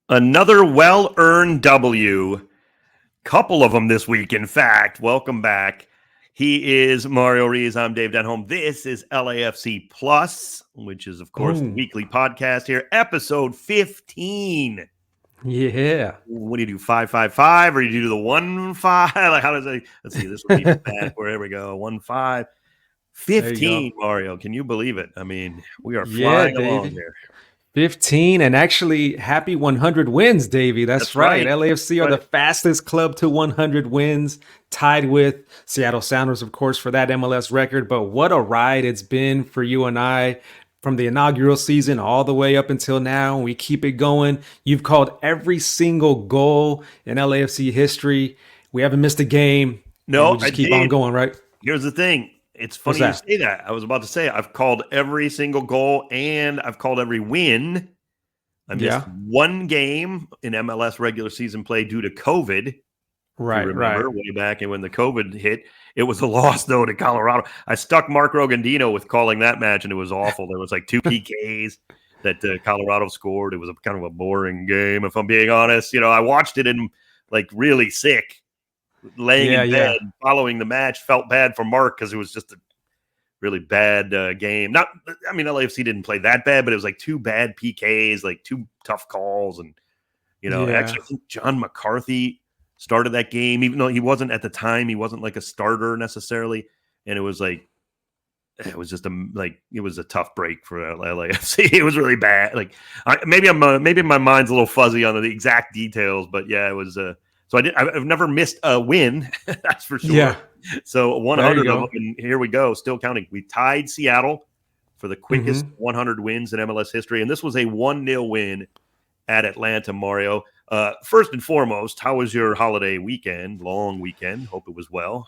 Another well-earned W. Couple of them this week, in fact. Welcome back. He is Mario Ruiz. I'm Dave Denholm. This is LAFC Plus, which is, of course, the weekly podcast here. Episode 15. Yeah. What do you do, 555? Or do you do the 1-5? Like, how does it? Let's see. This will be bad. There we go. 1-5. 15, Mario. Can you believe it? I mean, we are flying along here. 15, and actually happy 100 wins, Davey. That's right. LAFC are the fastest club to 100 wins, tied with Seattle Sounders, of course, for that MLS record. But what a ride it's been for you and I from the inaugural season all the way up until now. We keep it going. You've called every single goal in LAFC history. We haven't missed a game. No, we just keep on going, right? Here's the thing. It's funny you say that. I was about to say I've called every single goal and I've called every win. I missed one game in MLS regular season play due to COVID. Right. Way back, and when the COVID hit, it was a loss though to Colorado. I stuck Mark Rogandino with calling that match, and it was awful. There was like 2 PKs that Colorado scored. It was kind of a boring game, if I'm being honest. You know, I watched it and like really sick. Laying in bed following the match, felt bad for Mark because it was just a really bad game. LAFC didn't play that bad, but it was like 2 bad PKs, like 2 tough calls. And, actually, I think John McCarthy started that game, even though he wasn't at the time, he wasn't like a starter necessarily. And it was like, it was a tough break for LAFC. It was really bad. Like, maybe my mind's a little fuzzy on the exact details, but yeah, it was so I've never missed a win, that's for sure. Yeah. So 100 of them, and here we go, still counting. We tied Seattle for the quickest 100 wins in MLS history, and this was a 1-0 win at Atlanta, Mario. First and foremost, how was your holiday weekend, long weekend? Hope it was well.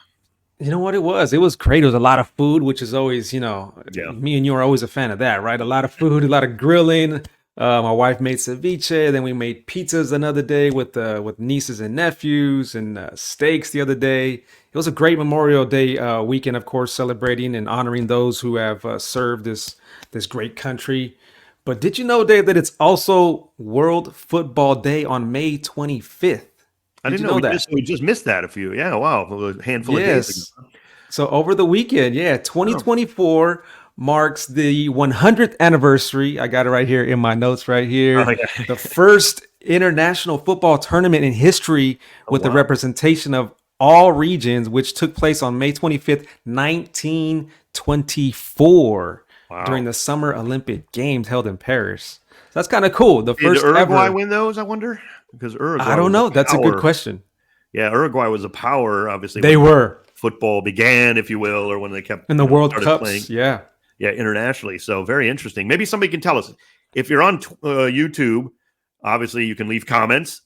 You know what it was? It was great. It was a lot of food, which is always, me and you are always a fan of that, right? A lot of food, a lot of grilling. My wife made ceviche. Then we made pizzas another day with nieces and nephews, and steaks the other day. It was a great Memorial Day weekend, of course, celebrating and honoring those who have served this great country. But did you know, Dave, that it's also World Football Day on May 25th? I didn't know that. We just missed that a handful of days ago. So over the weekend, 2024 marks the 100th anniversary. I got it right here in my notes right here. The first international football tournament in history with the representation of all regions, which took place on May 25th, 1924 during the Summer Olympic Games held in Paris. So that's kind of cool. Did Uruguay win those, I wonder? Because Uruguay, I don't know. That's a good question. Yeah, Uruguay was a power, obviously. They were. Football began, if you will, or when they kept in the World Cups. Playing. Yeah, internationally. So very interesting. Maybe somebody can tell us. If you're on YouTube, obviously you can leave comments.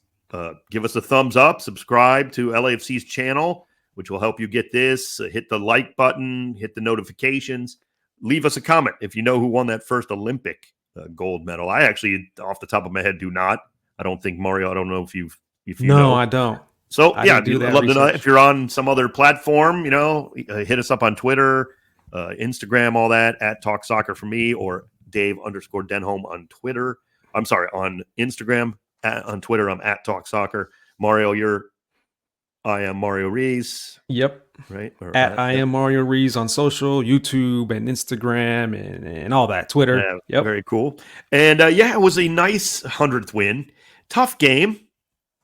Give us a thumbs up. Subscribe to LAFC's channel, which will help you get this. Hit the like button. Hit the notifications. Leave us a comment if you know who won that first Olympic gold medal. I actually, off the top of my head, do not. I don't think, Mario, I don't know if you know. No, I don't. So, I'd love to know if you're on some other platform, hit us up on Twitter, Instagram, all that, at Talk Soccer for me, or Dave_Denholm on Twitter. I'm sorry, on Instagram, on Twitter, I'm at Talk Soccer. Mario, I am Mario Ruiz. Yep. Right. At I am Mario Ruiz on social, YouTube and Instagram and all that, Twitter. Yeah, yep. Very cool. And it was a nice 100th win. Tough game.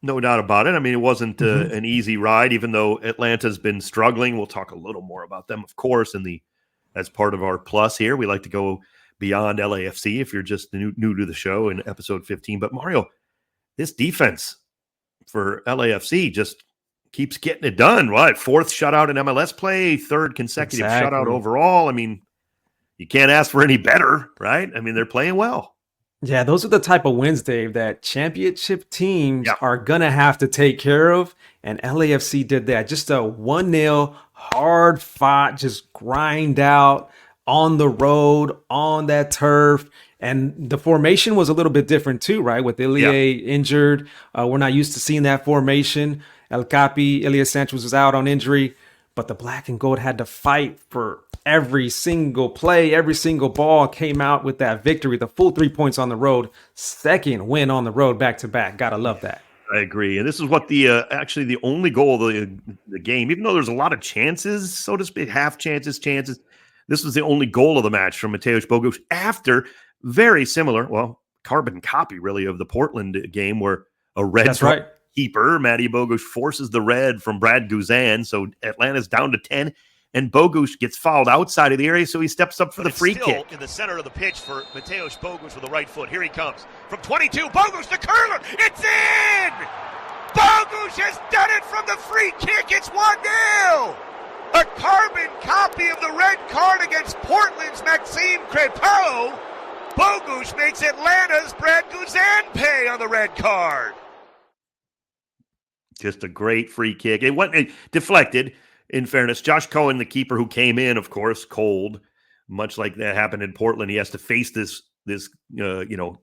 No doubt about it. I mean, it wasn't an easy ride, even though Atlanta's been struggling. We'll talk a little more about them, of course, as part of our plus here. We like to go beyond LAFC if you're just new to the show in episode 15. But Mario, this defense for LAFC just keeps getting it done, right? 4th shutout in MLS play, 3rd consecutive shutout overall. I mean, you can't ask for any better, right? I mean, they're playing well. Yeah, those are the type of wins, Dave, that championship teams are going to have to take care of. And LAFC did that. Just a 1-0, hard fought, just grind out on the road, on that turf. And the formation was a little bit different too, right? With Ilie injured. We're not used to seeing that formation. El Capi, Elias Sanchez was out on injury. But the black and gold had to fight for every single play, every single ball, came out with that victory. The full 3 points on the road, second win on the road back to back. Gotta love that. I agree. And this is what actually the only goal of the game, even though there's a lot of chances, so to speak, half chances. This was the only goal of the match from Mateusz Bogusz after very similar, carbon copy really of the Portland game where a red keeper, Matty Bogusz, forces the red from Brad Guzan. So Atlanta's down to 10. And Bogusz gets fouled outside of the area, so he steps up for the free kick. In the center of the pitch for Mateusz Bogusz with the right foot. Here he comes. From 22, Bogusz, the curler. It's in! Bogusz has done it from the free kick. It's 1-0. A carbon copy of the red card against Portland's Maxime Crépeau. Bogusz makes Atlanta's Brad Guzan pay on the red card. Just a great free kick. It deflected. In fairness, Josh Cohen, the keeper who came in, of course, cold, much like that happened in Portland. He has to face this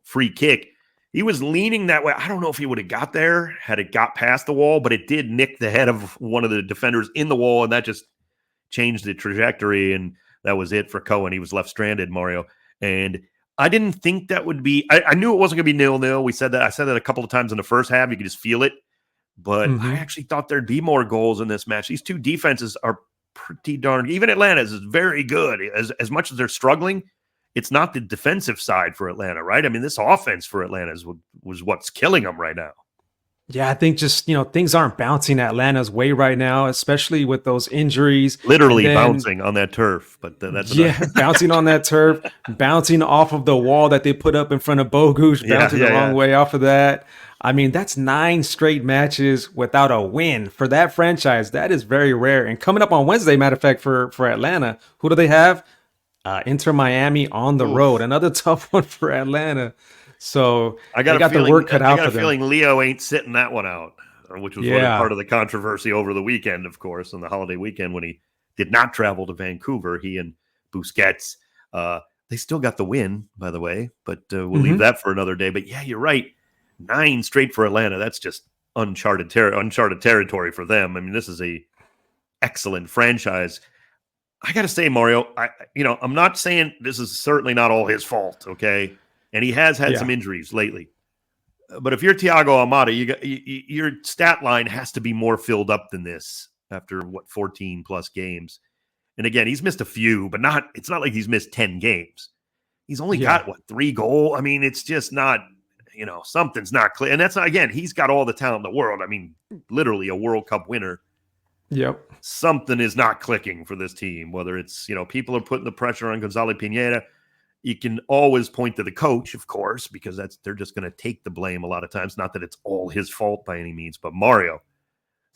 free kick. He was leaning that way. I don't know if he would have got there had it got past the wall, but it did nick the head of one of the defenders in the wall, and that just changed the trajectory, and that was it for Cohen. He was left stranded, Mario. And I didn't think that would be – I knew it wasn't going to be 0-0. I said that a couple of times in the first half. You could just feel it. But I actually thought there'd be more goals in this match. These two defenses are pretty darn – even Atlanta's is very good. As much as they're struggling, it's not the defensive side for Atlanta, right? I mean, this offense for Atlanta was what's killing them right now. Yeah, I think just, things aren't bouncing Atlanta's way right now, especially with those injuries. Literally bouncing on that turf. But that's bouncing on that turf, bouncing off of the wall that they put up in front of Bogusz, bouncing the wrong way off of that. I mean, that's 9 straight matches without a win for that franchise. That is very rare. And coming up on Wednesday, matter of fact, for Atlanta, who do they have? Inter Miami on the road. Another tough one for Atlanta. So I got the work cut out for them. I got a feeling Leo ain't sitting that one out, which was part of the controversy over the weekend, of course, on the holiday weekend when he did not travel to Vancouver. He and Busquets, they still got the win, by the way, but we'll leave that for another day. But yeah, you're right. 9 straight for Atlanta. That's just uncharted territory for them. I mean, this is a excellent franchise. I got to say, Mario, I'm not saying this is certainly not all his fault, okay? And he has had some injuries lately. But if you're Thiago Almada, your stat line has to be more filled up than this after, 14-plus games. And again, he's missed a few, but it's not like he's missed 10 games. He's only got, 3 goals? I mean, it's just not, something's not clear. And that's not, again, he's got all the talent in the world. I mean, literally a World Cup winner. Yep. Something is not clicking for this team, whether it's, people are putting the pressure on Gonzalo Pineda. You can always point to the coach, of course, because they're just going to take the blame a lot of times. Not that it's all his fault by any means, but Mario,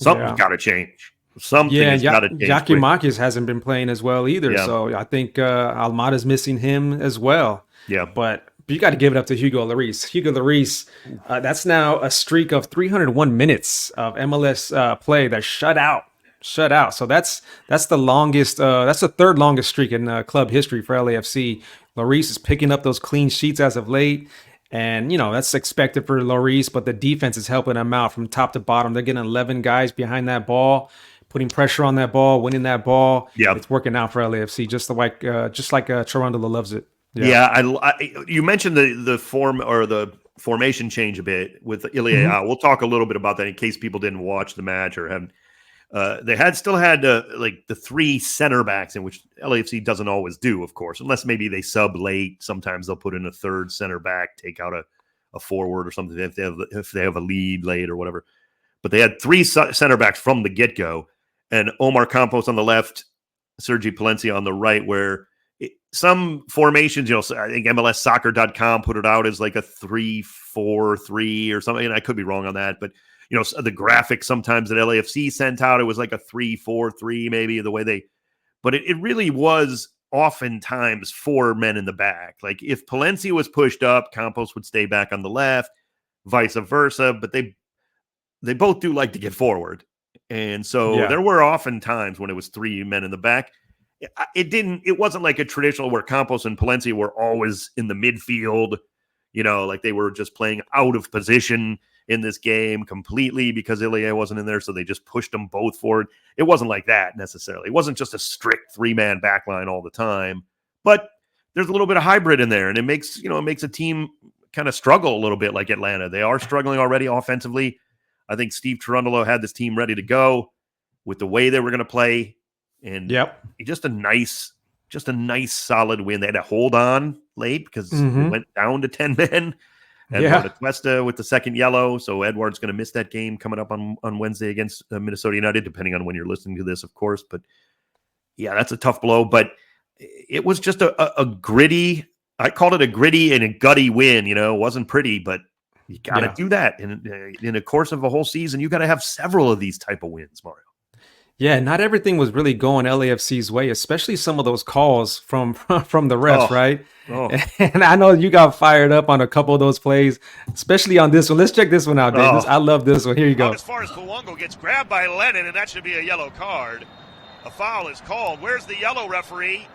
something's got to change. Something's got to change. Yakimakis hasn't been playing as well either, so I think Almada's missing him as well. Yeah, but you got to give it up to Hugo Lloris. Hugo Lloris, that's now a streak of 301 minutes of MLS play that's shut out. So that's the longest. That's the third longest streak in club history for LAFC. Lloris is picking up those clean sheets as of late, and that's expected for Lloris. But the defense is helping them out from top to bottom. They're getting 11 guys behind that ball, putting pressure on that ball, winning that ball. Yeah, it's working out for LAFC just like Cherundolo loves it. You mentioned the form or the formation change a bit with Ilya. We'll talk a little bit about that in case people didn't watch the match or haven't. They still had the 3 center backs, in which LAFC doesn't always do, of course, unless maybe they sub late. Sometimes they'll put in a third center back, take out a forward or something if they have a lead late or whatever. But they had 3 center backs from the get-go, and Omar Campos on the left, Sergi Palencia on the right, where some formations, I think MLSsoccer.com put it out as like a 3-4-3 or something, and I could be wrong on that, but the graphics sometimes that LAFC sent out, it was like a 3-4-3, maybe but it really was oftentimes 4 men in the back. Like if Palencia was pushed up, Campos would stay back on the left, vice versa. But they both do like to get forward. And so there were often times when it was 3 men in the back. It wasn't like a traditional where Campos and Palencia were always in the midfield, like they were just playing out of position. in this game completely because Ilie wasn't in there, so they just pushed them both forward. It wasn't like that necessarily. It wasn't just a strict 3-man backline all the time, but there's a little bit of hybrid in there, and it makes a team kind of struggle a little bit like Atlanta. They are struggling already offensively. I think Steve Cherundolo had this team ready to go with the way they were going to play, and just a nice solid win. They had to hold on late because it went down to 10 men. Edward Atuesta with the second yellow. So Edward's going to miss that game coming up on Wednesday against Minnesota United, depending on when you're listening to this, of course. But yeah, that's a tough blow. But it was just a gritty, I called it a gritty and a gutty win. It wasn't pretty, but you got to do that. In the course of a whole season, you got to have several of these type of wins, Mario. Yeah, not everything was really going LAFC's way, especially some of those calls from the refs, right? Oh. And I know you got fired up on a couple of those plays, especially on this one. Let's check this one out, Dave. I love this one. Here you go. As far as Luongo gets grabbed by Lennon, and that should be a yellow card. A foul is called. Where's the yellow, referee?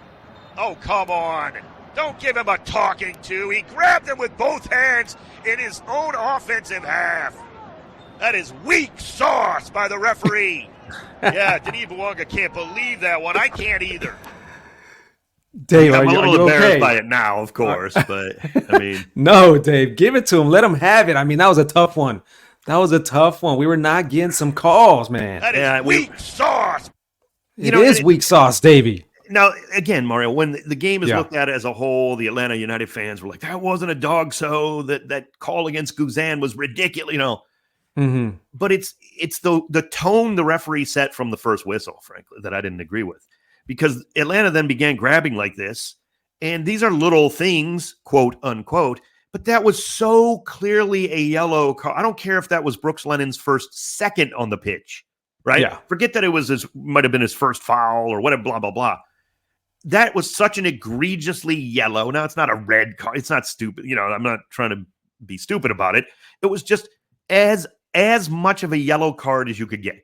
Oh, come on. Don't give him a talking to. He grabbed him with both hands in his own offensive half. That is weak sauce by the referee. Yeah, Denis Bouanga can't believe that one. I can't either. Dave, I'm a little embarrassed okay? by it now, of course, but I mean, no, Dave, give it to him. Let him have it. I mean, that was a tough one. We were not getting some calls, man. That is weak sauce. It is weak sauce, Davey. Now, again, Mario, when the game is looked at as a whole, the Atlanta United fans were like, "That wasn't a dog so that call against Guzan was ridiculous," But it's the tone the referee set from the first whistle, frankly, that I didn't agree with, because Atlanta then began grabbing like this, and these are little things, quote unquote, but that was so clearly a yellow card. I don't care if that was Brooks Lennon's second on the pitch, right? Yeah. Forget that it might have been his first foul or whatever, blah blah blah. That was such an egregiously yellow. Now it's not a red card. It's not stupid. I'm not trying to be stupid about it. It was just as much of a yellow card as you could get.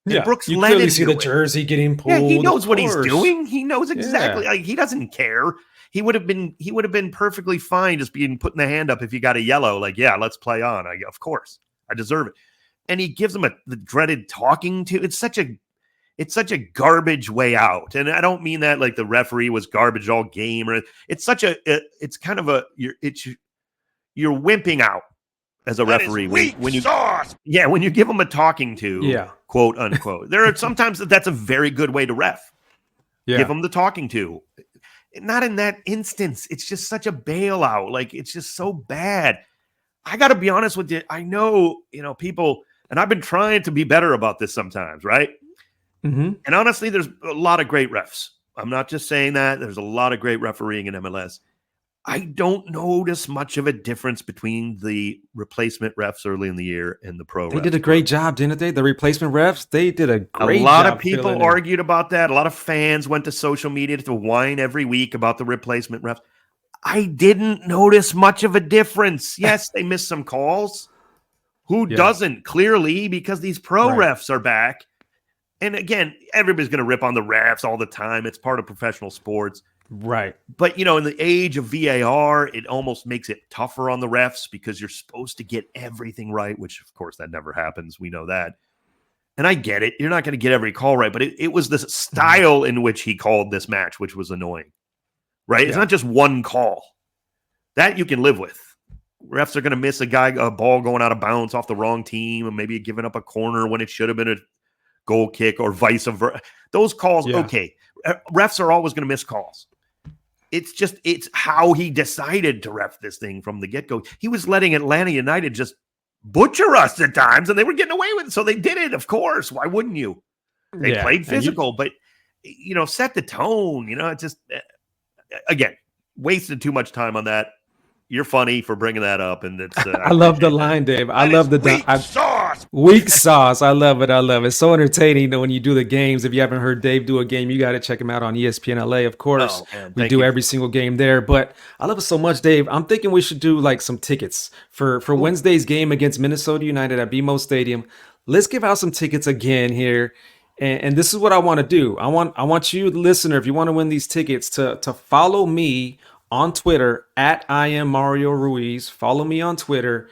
And Brooks you Lennon clearly see the jersey getting pulled. Yeah, he knows what he's doing. He knows exactly. Like, he doesn't care. He would have been perfectly fine just being putting the hand up if you got a yellow. Like, yeah, let's play on. Of course, I deserve it. And he gives him the dreaded talking to. It's such a garbage way out. And I don't mean that like the referee was garbage all game. Or it's kind of you're wimping out as a referee when you give them a talking to, quote unquote. There are sometimes that's a very good way to ref. Give them the talking to. Not in that instance. It's just such a bailout. Like, it's just so bad. I got to be honest with you. I know, people, and I've been trying to be better about this sometimes, right? Mm-hmm. And honestly, there's a lot of great refs. I'm not just saying that. There's a lot of great refereeing in MLS. I don't notice much of a difference between the replacement refs early in the year and the pro refs. They did a great job, didn't they? The replacement refs, they did a great job. A lot of people argued about that. A lot of fans went to social media to whine every week about the replacement refs. I didn't notice much of a difference. Yes, they missed some calls. Who doesn't? Clearly, because these pro refs are back. And again, everybody's going to rip on the refs all the time. It's part of professional sports. Right. But, in the age of VAR, it almost makes it tougher on the refs because you're supposed to get everything right, which, of course, that never happens. We know that. And I get it. You're not going to get every call right. But it was the style in which he called this match, which was annoying. Right? Yeah. It's not just one call. That you can live with. Refs are going to miss a ball going out of bounds off the wrong team, and maybe giving up a corner when it should have been a goal kick or vice versa. Those calls, okay. Refs are always going to miss calls. It's how he decided to ref this thing from the get-go. He was letting Atlanta United just butcher us at times, and they were getting away with it. So they did it, of course. Why wouldn't you? They played physical, but, set the tone. It just, again, wasted too much time on that. You're funny for bringing that up, and it's. I love the line, Dave. I love the weak sauce. Weak sauce. I love it. It's so entertaining when you do the games. If you haven't heard Dave do a game, you got to check him out on ESPN LA. Of course, we do every single game there. But I love it so much, Dave. I'm thinking we should do like some tickets for Wednesday's game against Minnesota United at BMO Stadium. Let's give out some tickets again here. And this is what I want to do. I want you, the listener, if you want to win these tickets, to follow me on Twitter at I am Mario Ruiz. Follow me on Twitter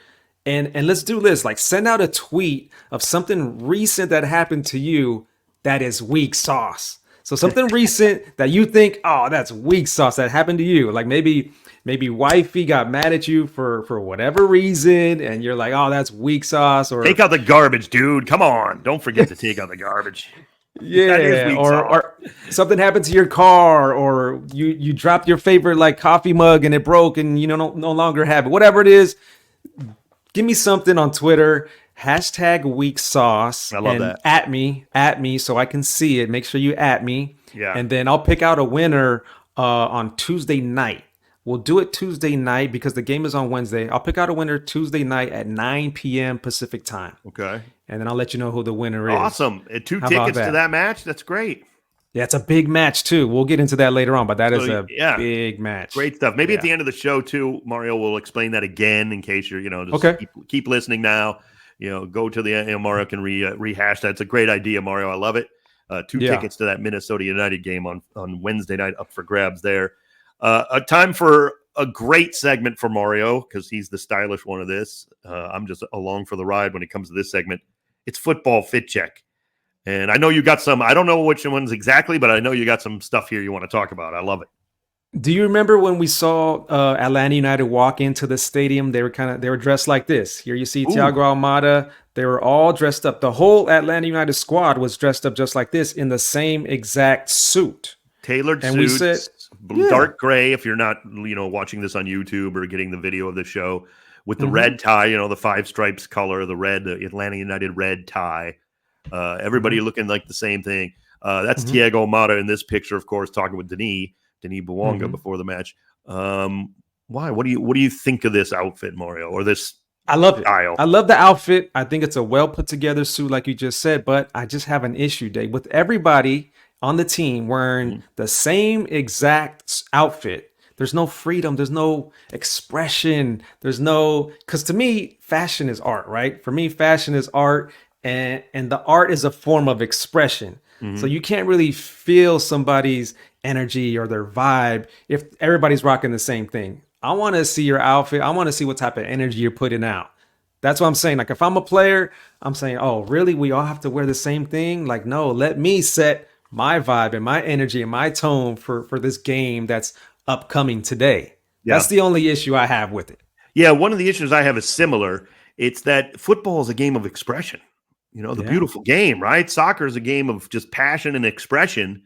And let's do this. Like, send out a tweet of something recent that happened to you that is weak sauce. So something recent that you think, oh, that's weak sauce that happened to you. Like maybe wifey got mad at you for whatever reason, and you're like, oh, that's weak sauce. Or take out the garbage, dude. Come on. Don't forget to take out the garbage. Yeah, or something happened to your car, or you dropped your favorite like coffee mug and it broke and you no longer have it. Whatever it is, give me something on Twitter. #weak sauce. I love that. At me so I can see it. Make sure you at me. Yeah. And then I'll pick out a winner on Tuesday night. We'll do it Tuesday night because the game is on Wednesday. I'll pick out a winner Tuesday night at 9 p.m. Pacific time. Okay. And then I'll let you know who the winner is. Awesome. 2 tickets to that match. That's great. Yeah, it's a big match too. We'll get into that later on, but that is a big match. Great stuff. Maybe at the end of the show too, Mario will explain that again in case you're, just okay. keep listening now. Go to the Mario can rehash that. It's a great idea, Mario. I love it. 2 tickets to that Minnesota United game on Wednesday night up for grabs there. A time for a great segment for Mario because he's the stylish one of this. I'm just along for the ride when it comes to this segment. It's Futbol Fit Check. And I know you got some, I don't know which ones exactly, but I know you got some stuff here you want to talk about. I love it. Do you remember when we saw Atlanta United walk into the stadium? They were dressed like this. Here you see Thiago Almada. They were all dressed up. The whole Atlanta United squad was dressed up just like this in the same exact suit. Tailored and suits, we said, dark gray if you're not, watching this on YouTube or getting the video of the show, with the red tie, the 5 stripes color, the Atlanta United red tie. Everybody looking like the same thing. That's Thiago Almada in this picture, of course, talking with Denis Bouanga before the match. Why? What do you think of this outfit, Mario, or this? I love it. Style? I love the outfit. I think it's a well put together suit, like you just said. But I just have an issue, Dave, with everybody on the team wearing the same exact outfit. There's no freedom. There's no expression. Because to me, fashion is art, right? For me, fashion is art. And the art is a form of expression. So you can't really feel somebody's energy or their vibe if everybody's rocking the same thing. I want to see your outfit. I want to see what type of energy you're putting out. That's what I'm saying. Like if I'm a player, I'm saying, oh, really? We all have to wear the same thing? Like, no, let me set my vibe and my energy and my tone for this game that's upcoming today. Yeah. That's the only issue I have with it. Yeah, one of the issues I have is similar. It's that football is a game of expression. The beautiful game, right? Soccer is a game of just passion and expression.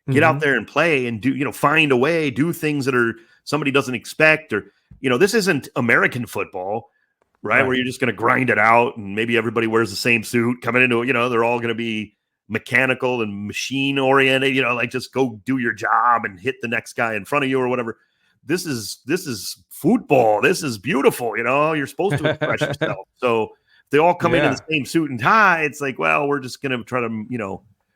Get out there and play and do, find a way, do things that are somebody doesn't expect, or, this isn't American football, right? Where you're just going to grind it out and maybe everybody wears the same suit coming into, they're all going to be mechanical and machine oriented, like just go do your job and hit the next guy in front of you or whatever. This is football. This is beautiful. You're supposed to express yourself. So they all come in the same suit and tie. It's like, well, we're just going to try to,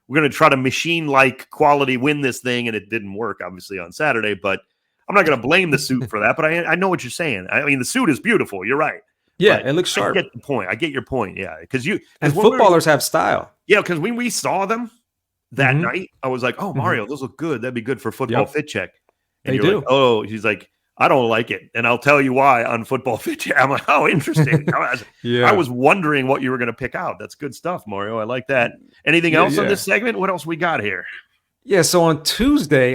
we're going to try to machine-like quality win this thing. And it didn't work, obviously, on Saturday. But I'm not going to blame the suit for that. But I know what you're saying. I mean, the suit is beautiful. You're right. Yeah, but it looks sharp. I get the point. I get your point. Yeah. And footballers have style. Yeah, because when we saw them that night, I was like, oh, Mario, those look good. That'd be good for Futbol Fit Check. And they do. Like, oh, he's like, I don't like it, and I'll tell you why on Futbol Fit Check. I'm like, oh, interesting. I was wondering what you were going to pick out. That's good stuff, Mario. I like that. Anything else on this segment? What else we got here? Yeah, so on Tuesday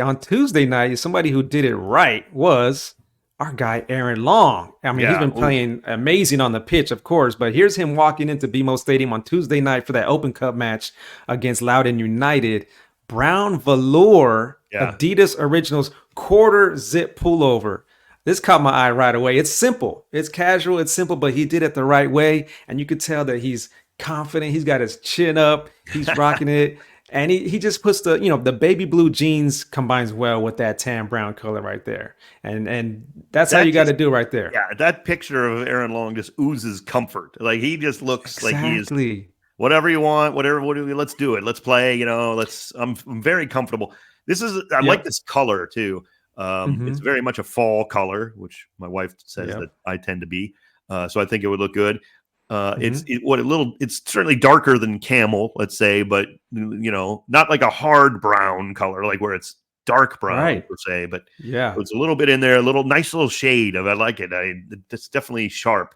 night, somebody who did it right was our guy Aaron Long. I mean, he's been playing amazing on the pitch, of course, but here's him walking into BMO Stadium on Tuesday night for that Open Cup match against Loudoun United. Brown velour Adidas Originals quarter zip pullover. This caught my eye right away. It's simple. It's casual. It's simple, but he did it the right way. And you could tell that he's confident. He's got his chin up. He's rocking it. And he just puts the baby blue jeans combines well with that tan brown color right there. And that's how you got to do right there. Yeah, that picture of Aaron Long just oozes comfort. Like he just looks like he's whatever you want, let's do it. Let's play, I'm very comfortable. I like this color too. It's very much a fall color, which my wife says that I tend to be. So I think it would look good. It's certainly darker than camel, let's say, but not like a hard brown color, like where it's dark brown per se, but it's a little bit in there, nice little shade of, I like it. It's definitely sharp.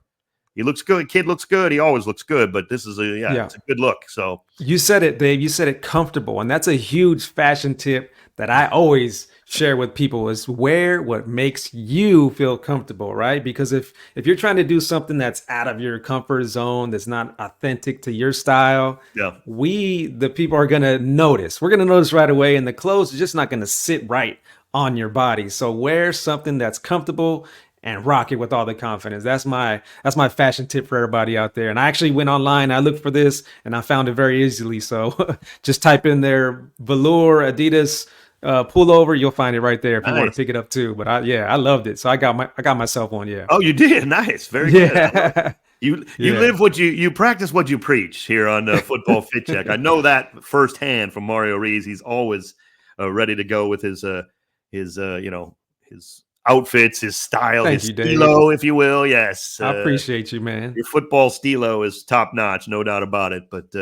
He looks good. Kid looks good. He always looks good, but this is it's a good look. So you said it, Dave. You said it, comfortable, and that's a huge fashion tip that I always share with people: is wear what makes you feel comfortable, right? Because if you're trying to do something that's out of your comfort zone, that's not authentic to your style, the people are gonna notice. We're gonna notice right away, and the clothes are just not gonna sit right on your body. So wear something that's comfortable and rock it with all the confidence. That's my fashion tip for everybody out there. And I actually went online, I looked for this, and I found it very easily. So just type in there velour Adidas pullover, you'll find it right there if you want to pick it up too. But I loved it. So I got myself one. Yeah. Oh, you did? Nice. Very good. You live what you practice what you preach here on Futbol Fit Check. I know that firsthand from Mario Ruiz. He's always ready to go with his outfits, his style, his stilo, if you will. Yes. I appreciate you, man. Your football stilo is top notch, no doubt about it. But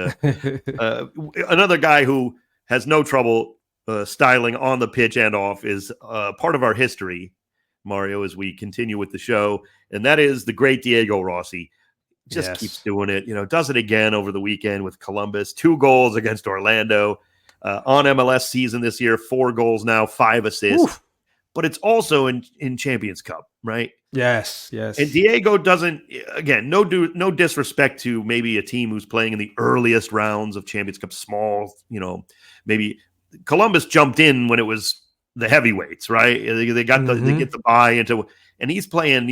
another guy who has no trouble styling on the pitch and off is part of our history, Mario, as we continue with the show. And that is the great Diego Rossi. Just keeps doing it, does it again over the weekend with Columbus. 2 goals against Orlando on MLS season this year, 4 goals now, 5 assists. Oof. But it's also in Champions Cup, right? Yes. And Diego doesn't, again, no disrespect to maybe a team who's playing in the earliest rounds of Champions Cup, small, maybe Columbus jumped in when it was the heavyweights, right? They got they get the buy into, and he's playing,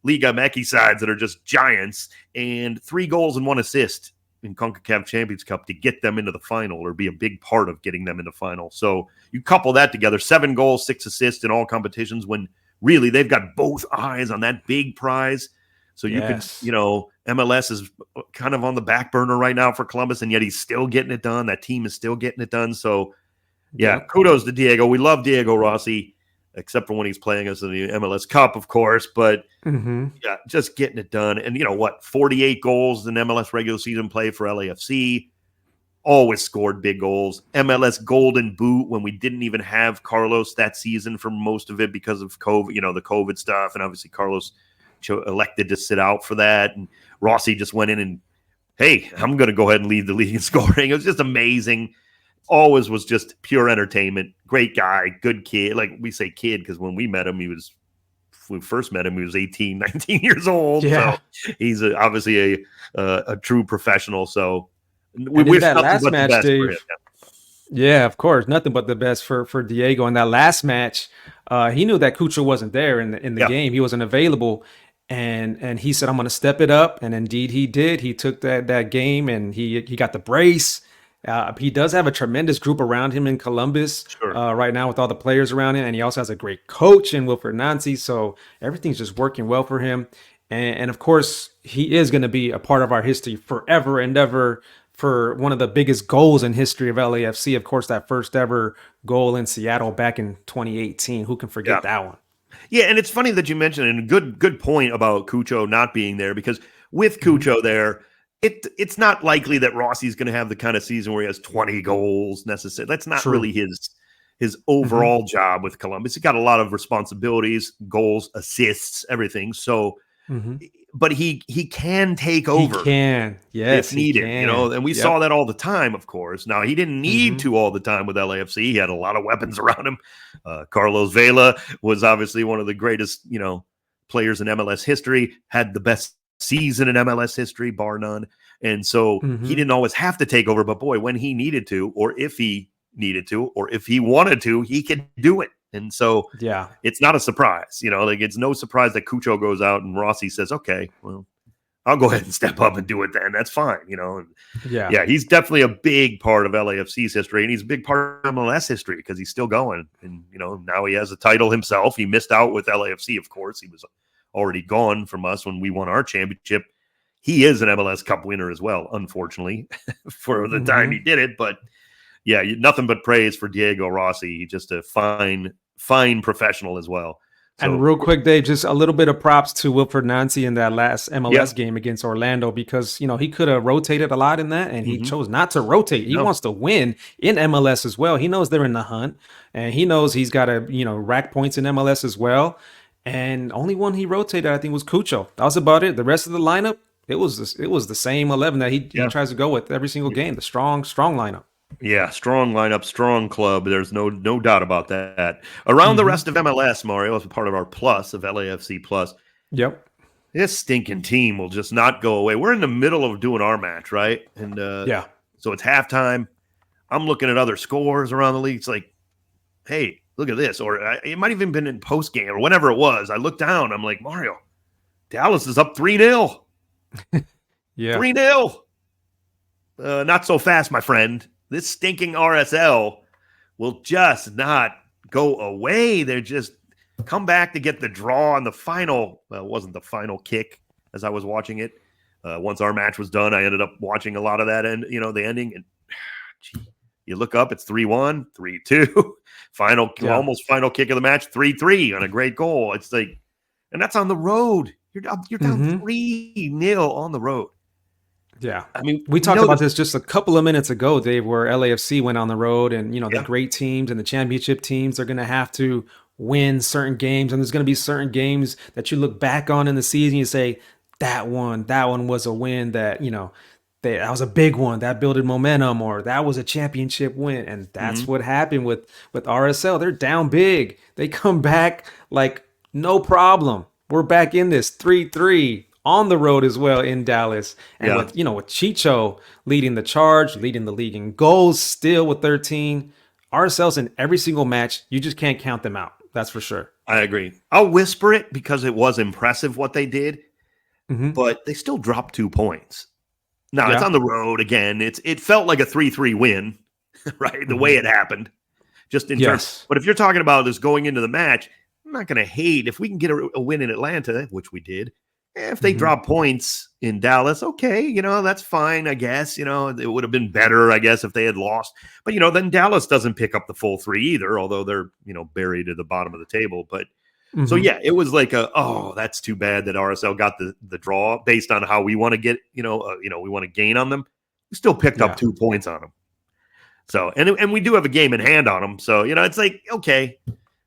Liga Meki sides that are just giants, and 3 goals and 1 assist in CONCACAF Champions Cup to get them into the final, or be a big part of getting them in the final. So you couple that together, 7 goals, 6 assists in all competitions, when really they've got both eyes on that big prize. So you could, MLS is kind of on the back burner right now for Columbus, and yet he's still getting it done. That team is still getting it done. So kudos to Diego. We love Diego Rossi, except for when he's playing us in the MLS Cup, of course. But just getting it done. And 48 goals in MLS regular season play for LAFC. Always scored big goals. MLS Golden Boot when we didn't even have Carlos that season for most of it because of COVID, the COVID stuff. And obviously Carlos elected to sit out for that. And Rossi just went in and, hey, I'm going to go ahead and lead the league in scoring. It was just amazing. Always was just pure entertainment. Great guy, good kid. Like we say kid because when we met him, when we first met him, he was 18, 19 years old. Yeah. So he's obviously a true professional. So we wish that nothing last but match, the best Dave, for him. Yeah, of course. Nothing but the best for Diego. In that last match, he knew that Cucho wasn't there in the game. He wasn't available. And he said, I'm going to step it up. And indeed he did. He took that game and he got the brace. He does have a tremendous group around him in Columbus right now with all the players around him. And he also has a great coach in Wilfred Nancy. So everything's just working well for him. And of course, he is going to be a part of our history forever and ever for one of the biggest goals in history of LAFC. Of course, that first ever goal in Seattle back in 2018. Who can forget that one? Yeah, and it's funny that you mentioned it, and good point about Cucho not being there, because with Cucho there, it's not likely that Rossi's going to have the kind of season where he has 20 goals necessarily. That's not really his overall job with Columbus. He got a lot of responsibilities, goals, assists, everything. So, but he can take over. He can, yes, if needed. And we saw that all the time. Of course, now he didn't need to all the time with LAFC. He had a lot of weapons around him. Carlos Vela was obviously one of the greatest, players in MLS history. Had the best season in MLS history, bar none. And so he didn't always have to take over, but boy, when he needed to, or if he needed to, or if he wanted to, he could do it. And so it's not a surprise, it's no surprise that Cucho goes out and Rossi says, okay, well, I'll go ahead and step up and do it then. That's fine, he's definitely a big part of LAFC's history, and he's a big part of MLS history because he's still going. And, now he has a title himself. He missed out with LAFC, of course. He was already gone from us when we won our championship. He is an MLS Cup winner as well, unfortunately, for the time he did it. But nothing but praise for Diego Rossi. He's just a fine professional as well. So, and real quick, Dave, just a little bit of props to Wilfred Nancy in that last MLS game against Orlando, because, he could have rotated a lot in that, and he chose not to rotate. He wants to win in MLS as well. He knows they're in the hunt, and he knows he's got to, rack points in MLS as well. And only one he rotated, I think, was Cucho. That was about it. The rest of the lineup, it was the same 11 that he tries to go with every single game. The strong lineup. Yeah, strong lineup, strong club. There's no doubt about that. Around the rest of MLS, Mario, as a part of our plus of LAFC plus. Yep. This stinking team will just not go away. We're in the middle of doing our match, right? And so it's halftime. I'm looking at other scores around the league. It's like, hey, look at this. Or it might have even been in post game or whenever it was. I look down. I'm like, Mario, Dallas is up 3-0. Yeah. 3-0. Not so fast, my friend. This stinking RSL will just not go away. They're just come back to get the draw on the final. Well, it wasn't the final kick as I was watching it. Once our match was done, I ended up watching a lot of that end, the ending. And you look up, it's 3-1, 3-2. Almost final kick of the match, 3-3 on a great goal. It's like, and that's on the road. You're down 3-0 on the road. Yeah. I mean, we talked about this just a couple of minutes ago, Dave, where LAFC went on the road and, the great teams and the championship teams are going to have to win certain games. And there's going to be certain games that you look back on in the season. You say, that one was a win that, that was a big one that built momentum, or that was a championship win. And that's what happened with RSL. They're down big. They come back like no problem. We're back in this 3-3 on the road as well in Dallas. And with Chicho leading the charge, leading the league in goals still with 13. RSL's in every single match. You just can't count them out. That's for sure. I agree. I'll whisper it because it was impressive what they did, but they still dropped 2 points. Now, it's on the road again. It felt like a 3-3 win, right? The way it happened. Just in terms. But if you're talking about this going into the match, I'm not going to hate if we can get a win in Atlanta, which we did. If they drop points in Dallas, okay, that's fine, I guess. It would have been better, I guess, if they had lost. But, then Dallas doesn't pick up the full 3 either, although they're, buried at the bottom of the table. But so, it was like that's too bad that RSL got the draw based on how we want to get, we want to gain on them. We still picked up 2 points on them. So, and we do have a game in hand on them. So, it's like, okay.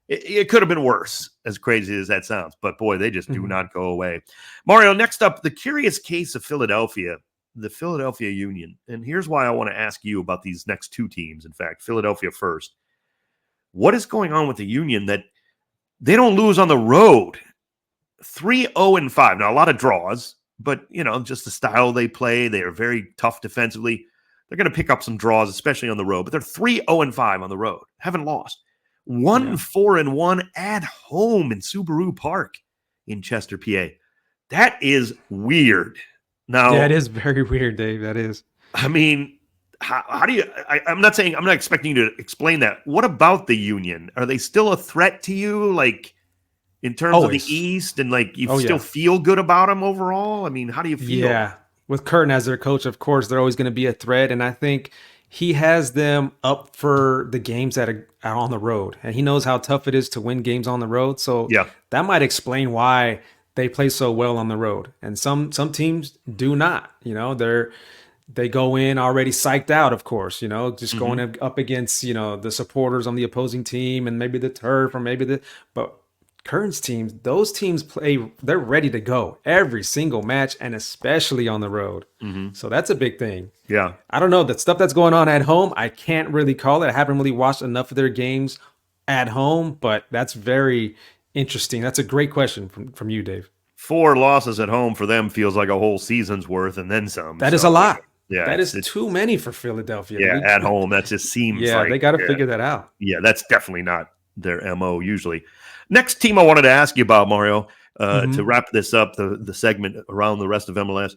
It could have been worse, as crazy as that sounds. But, boy, they just do not go away. Mario, next up, the curious case of Philadelphia, the Philadelphia Union. And here's why I want to ask you about these next 2 teams. In fact, Philadelphia first. What is going on with the Union that they don't lose on the road? 3-0-5. Now, a lot of draws, but, just the style they play. They are very tough defensively. They're going to pick up some draws, especially on the road. But they're 3-0-5 on the road. Haven't lost. 1-4-1 at home in Subaru Park in Chester, PA. That is weird. Now, it is very weird, Dave. That is. I mean, how do you? I'm not expecting you to explain that. What about the Union? Are they still a threat to you, like in terms of the East, and like you still feel good about them overall? I mean, how do you feel? Yeah, with Curtin as their coach, of course, they're always going to be a threat, and I think he has them up for the games that are on the road, and he knows how tough it is to win games on the road. So that might explain why they play so well on the road. And some teams do not. They go in already psyched out, of course. Just going up against the supporters on the opposing team and maybe the turf or but Curtin's teams, those teams they're ready to go every single match, and especially on the road. So that's a big thing. Yeah. I don't know, the stuff that's going on at home, I can't really call it. I haven't really watched enough of their games at home, but that's very interesting. That's a great question from you, Dave. 4 losses at home for them feels like a whole season's worth and then some. That is a lot. Yeah, that is too many for Philadelphia. Yeah, at home, that just seems like. They got to figure that out. Yeah, that's definitely not their MO usually. Next team I wanted to ask you about, Mario, to wrap this up, the segment around the rest of MLS.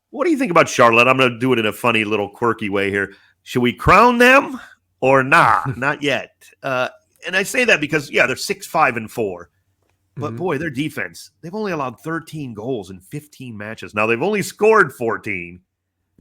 What do you think about Charlotte? I'm going to do it in a funny little quirky way here. Should we crown them or not yet? And I say that because, they're 6-5-4. But, boy, their defense, they've only allowed 13 goals in 15 matches. Now, they've only scored 14.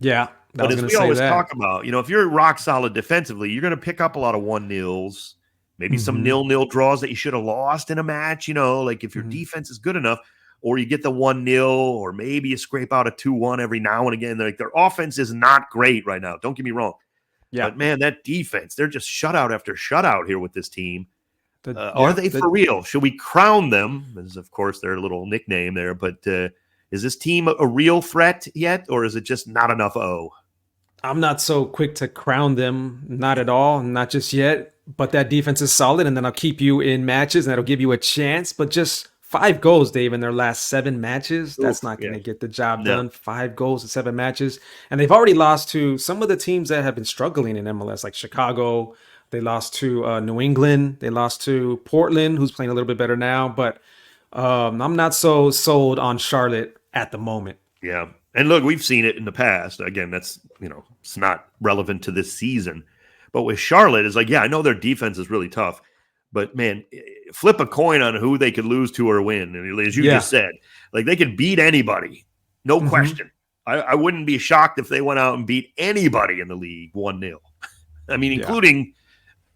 Yeah. But as we always talk about, if you're rock solid defensively, you're going to pick up a lot of 1-0s. Maybe some 0-0 draws that you should have lost in a match, like if your defense is good enough, or you get the 1-0, or maybe you scrape out a 2-1 every now and again. Like their offense is not great right now. Don't get me wrong. Yeah. But man, that defense, they're just shutout after shutout here with this team. Are they for real? Should we crown them? As of course their little nickname there, but is this team a real threat yet, or is it just not enough O? I'm not so quick to crown them, not at all, not just yet. But that defense is solid, and then I'll keep you in matches, and that'll give you a chance. But just 5 goals, Dave, in their last 7 matches. That's not going to get the job done. 5 goals in 7 matches. And they've already lost to some of the teams that have been struggling in MLS, like Chicago. They lost to New England. They lost to Portland, who's playing a little bit better now. But I'm not so sold on Charlotte at the moment. Yeah. And look, we've seen it in the past. Again, that's, it's not relevant to this season. But with Charlotte, it's like, I know their defense is really tough. But, man, flip a coin on who they could lose to or win. And as you just said, like they could beat anybody. No question. I wouldn't be shocked if they went out and beat anybody in the league 1-0. I mean, including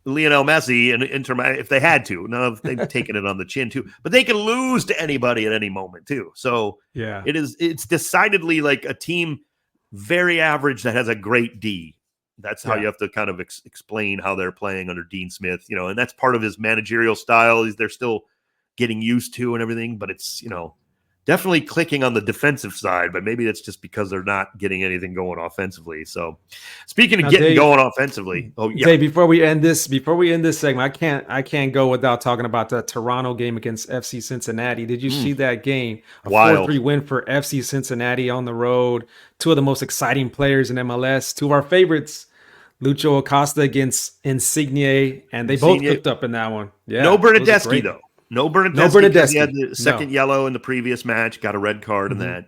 Lionel Messi and Inter if they had to. Now, they've taken it on the chin, too. But they can lose to anybody at any moment, too. So it's decidedly like a team very average that has a great D. That's how you have to kind of explain how they're playing under Dean Smith, and that's part of his managerial style. They're still getting used to and everything, but it's, definitely clicking on the defensive side, but maybe that's just because they're not getting anything going offensively. So speaking of getting going offensively. Dave, before we end this segment, I can't go without talking about the Toronto game against FC Cincinnati. Did you see that game? A 4-3 win for FC Cincinnati on the road. 2 of the most exciting players in MLS, 2 of our favorites. Lucho Acosta against Insigne, and they both cooked up in that one. Yeah, no Bernadeschi, though. No Bernadeschi. He had the second yellow in the previous match, got a red card in that.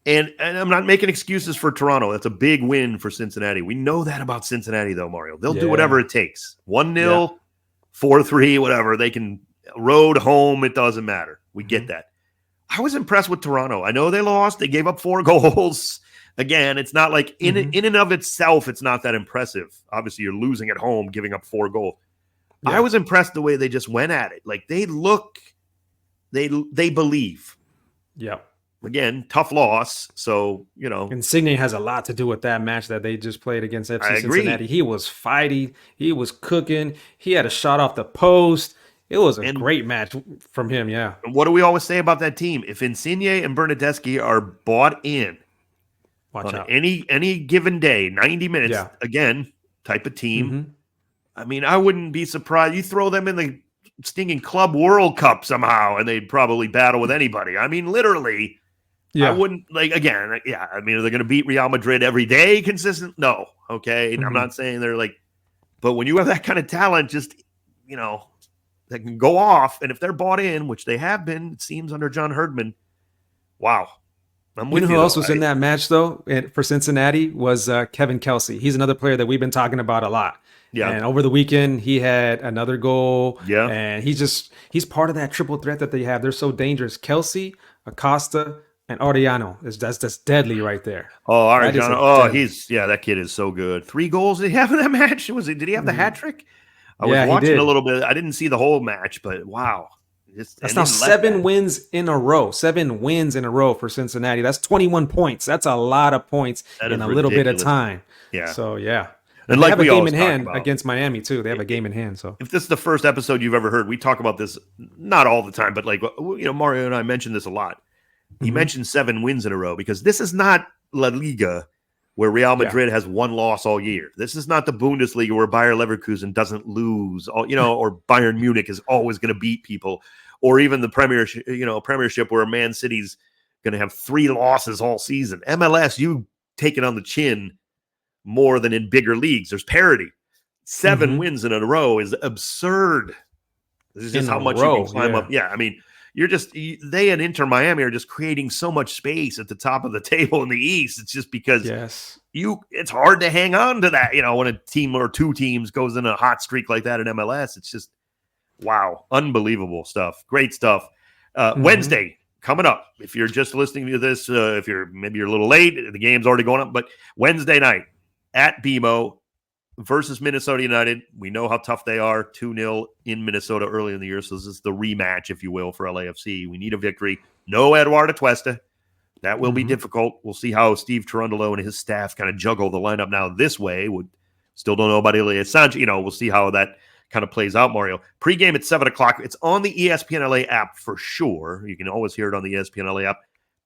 And I'm not making excuses for Toronto. That's a big win for Cincinnati. We know that about Cincinnati, though, Mario. They'll do whatever it takes. 1-0, 4-3, whatever. They can road, home, it doesn't matter. We get that. I was impressed with Toronto. I know they lost. They gave up 4 goals. Again, it's not like in and of itself, it's not that impressive. Obviously, you're losing at home, giving up 4 goals. Yeah. I was impressed the way they just went at it. Like they believe. Yeah. Again, tough loss. So, Insigne has a lot to do with that match that they just played against FC Cincinnati. He was fighting. He was cooking. He had a shot off the post. It was a great match from him, yeah. And what do we always say about that team? If Insigne and Bernadeschi are bought in, watch out. Any given day, 90 minutes, again, type of team. I mean, I wouldn't be surprised. You throw them in the stinking Club World Cup somehow, and they'd probably battle with anybody. I mean, literally, I wouldn't, I mean, are they going to beat Real Madrid every day consistent? No, okay? And I'm not saying they're but when you have that kind of talent, just, that can go off, and if they're bought in, which they have been, it seems, under John Herdman, wow. You know who else was in that match, though, for Cincinnati was Kevin Kelsey. He's another player that we've been talking about a lot. Yeah. And over the weekend, he had another goal. Yeah. And he's part of that triple threat that they have. They're so dangerous. Kelsey, Acosta, and Arellano. That's deadly right there. Oh, Arellano. Oh, that kid is so good. 3 goals did he have in that match? Did he have the hat trick? I was watching a little bit. I didn't see the whole match, but wow. That's now 7 wins in a row. 7 wins in a row for Cincinnati. That's 21 points. That's a lot of points in a little bit of time. Yeah. So, yeah. And they have a game in hand against Miami, too. They have a game in hand. So, if this is the first episode you've ever heard, we talk about this not all the time, but Mario and I mentioned this a lot. He mentioned 7 wins in a row because this is not La Liga where Real Madrid has 1 loss all year. This is not the Bundesliga where Bayer Leverkusen doesn't lose, or Bayern Munich is always going to beat people, or even the Premiership where Man City's going to have 3 losses all season. MLS, you take it on the chin more than in bigger leagues. There's parity. 7 wins in a row is absurd. This is just how much you can climb up. Yeah, I mean, they and Inter Miami are just creating so much space at the top of the table in the East. It's just because it's hard to hang on to that. When a team or 2 teams goes in a hot streak like that in MLS, it's just, wow, unbelievable stuff. Great stuff. Wednesday coming up. If you're just listening to this, if you're a little late, the game's already going up, but Wednesday night at BMO versus Minnesota United. We know how tough they are, 2-0 in Minnesota early in the year. So this is the rematch, if you will, for LAFC. We need a victory. No Eduardo Tuesta. That will be difficult. We'll see how Steve Cherundolo and his staff kind of juggle the lineup now this way. We still don't know about Ilya Sanchez. We'll see how that kind of plays out, Mario. Pre-game at 7 o'clock. It's on the ESPN LA app for sure. You can always hear it on the ESPN LA app.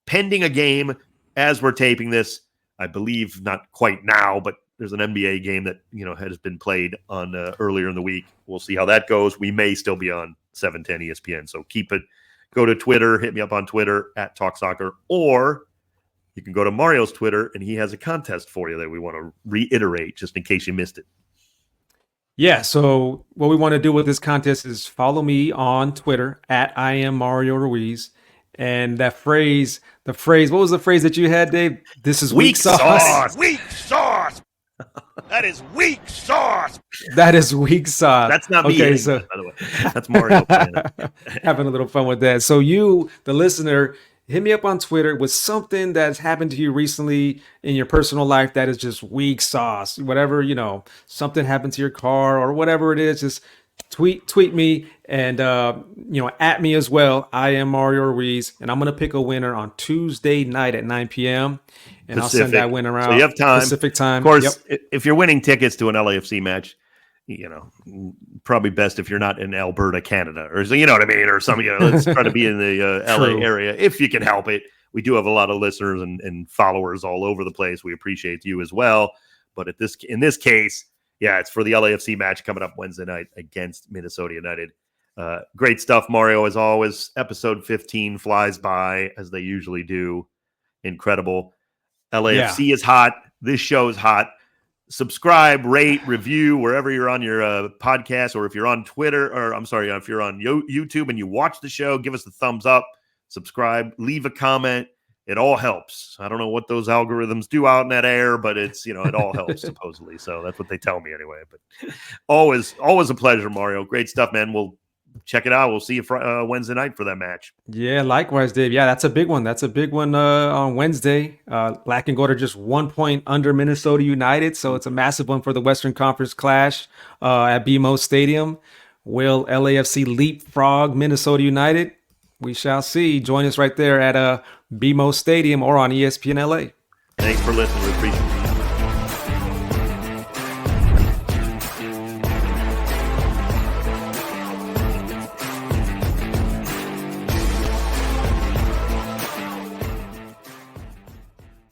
Pending a game as we're taping this, I believe not quite now, but there's an NBA game that has been played on earlier in the week. We'll see how that goes. We may still be on 710 ESPN, so keep it. Go to Twitter, hit me up on Twitter at Talk Soccer, or you can go to Mario's Twitter, and he has a contest for you that we want to reiterate just in case you missed it. Yeah, so what we want to do with this contest is follow me on Twitter at I am Mario Ruiz. And the phrase, what was the phrase that you had, Dave? This is weak sauce. Weak sauce. That is weak sauce. That is weak sauce. That's not me. Okay, so by the way, that's Mario. Having a little fun with that. So you, the listener, hit me up on Twitter with something that's happened to you recently in your personal life that is just weak sauce. Whatever, something happened to your car or whatever it is, just tweet me and at me as well. I am Mario Ruiz, and I'm gonna pick a winner on Tuesday night at 9 p.m. and Pacific. I'll send that winner out. So you have time. Pacific time. Of course, if you're winning tickets to an LAFC match, probably best if you're not in Alberta, Canada, or you know what I mean, or something. Let's try to be in the LA area if you can help it. We do have a lot of listeners and followers all over the place. We appreciate you as well. But in this case, yeah, it's for the LAFC match coming up Wednesday night against Minnesota United. Great stuff, Mario, as always. Episode 15 flies by, as they usually do. Incredible. LAFC is hot. This show is hot. Subscribe, rate, review, wherever you're on your podcast, or if you're on Twitter, if you're on YouTube and you watch the show, give us the thumbs up, subscribe, leave a comment. It all helps. I don't know what those algorithms do out in that air, but it's, it all helps supposedly. So that's what they tell me anyway. But always a pleasure, Mario. Great stuff, man. We'll check it out. We'll see you Wednesday night for that match. Yeah, likewise, Dave. Yeah, that's a big one. That's a big one on Wednesday. Black and Gold are just 1 point under Minnesota United, so it's a massive one for the Western Conference clash at BMO Stadium. Will LAFC leapfrog Minnesota United? We shall see. Join us right there at BMO Stadium or on ESPN LA. Thanks for listening. We appreciate it.